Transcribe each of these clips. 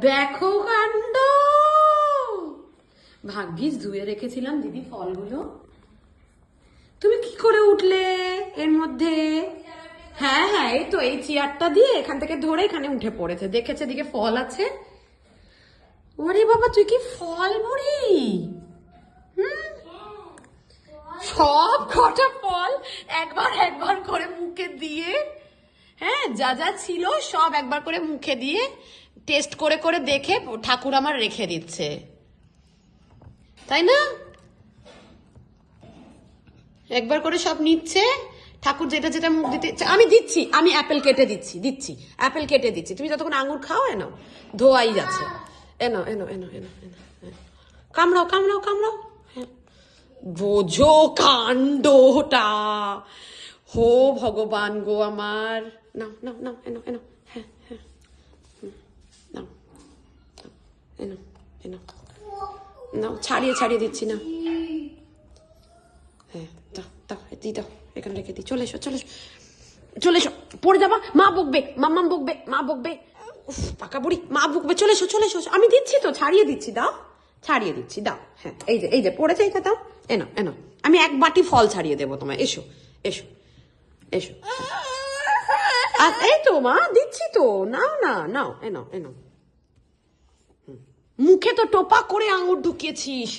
দেখো কাণ্ড, ভাগ্যিস ধুয়ে রেখেছিলাম দিদি ফলগুলো। তুমি কি করে উঠলে এর মধ্যে? হ্যাঁ হ্যাঁ, এই তো এই চেয়ারটা দিয়ে এখান থেকে ধরে এখানে উঠে পড়েছে, দেখেছে দিকে ফল আছে। ওরে বাবা, তুই কি ফল বুড়ি! সব কটা ফল একবার একবার করে মুখে দিয়ে, হ্যাঁ যা যা ছিল সব একবার করে মুখে দিয়ে টেস্ট করে করে দেখে ঠাকুর আমার রেখে দিচ্ছে, তাই না? একবার করে সব নিচ্ছে ঠাকুর, যেটা যেটা মুখ দিতে। আমি দিচ্ছি, আমি অ্যাপেল কেটে দিচ্ছি অ্যাপেল কেটে দিচ্ছি। তুমি যতক্ষণ আঙুর খাও, এনো ধোয়াই যাচ্ছে, এনো এনো এনো এনো এনো, কামড়াও কামড়াও কামড়াও। হ্যাঁ, বোঝো কাণ্ডটা। হো ভগবান গো আমার। নাও নাও নাও, এনো এনো, হ্যাঁ হ্যাঁ, নাও এনো এনো, নাও ছাড়িয়ে ছাড়িয়ে দিচ্ছি না। হ্যাঁ দাও দাও, দিই দাও, এখানে রেখে দিই। চলে এসো চলে এসো চলে এসো, পড়ে যাবা, মা বকবে, মাম্মাম বকবে, মা বকবে। উফ, পাকা বুড়ি, মা বকবে। চলে এসো চলে এসো, আমি দিচ্ছি তো, ছাড়িয়ে দিচ্ছি, দাও ছাড়িয়ে দিচ্ছি, দাও। হ্যাঁ এই যে পড়েছে, এইটা দাও, এনো এনো, আমি এক বাটি ফল ছাড়িয়ে দেবো তোমায়। এসো এসো এসো, আর এই তো মা দিচ্ছি তো, নাও না, নাও এনো এনো। মুখে তো টোপা করে আঙুর ঢুকিয়েছিস।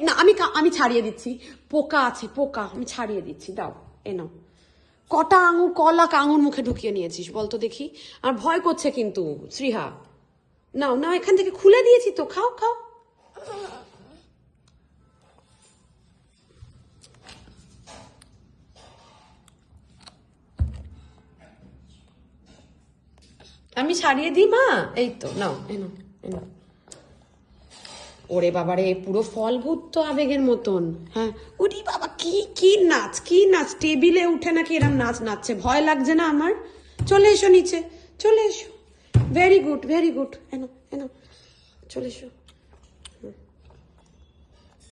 না, আমি ছাড়িয়ে দিচ্ছি, পোকা আছে পোকা, আমি ছাড়িয়ে দিচ্ছি, দাও এনো। কটা আঙুর, কলাক আঙুর মুখে ঢুকিয়ে নিয়েছিস বলতো দেখি? আর ভয় করছে কিন্তু শ্রীহা। নাও নাও, এখান থেকে খুলে দিয়েছি তো, খাও খাও। আমি ছাড়িয়ে দিই মা, এই তো নাও এনো এনো। ওরে বাবারে, পুরো ফল ভূত তো আবেগের মতন। হ্যাঁ, ওরে বাবা, কি কি নাচ, কি নাচ! টেবিলে উঠে নাকি এরম নাচ নাচছে, ভয় লাগছে না আমার? চলে এসো নিচে, চলে এসো। ভেরি গুড ভেরি গুড, এনো এনো, চলে এসো।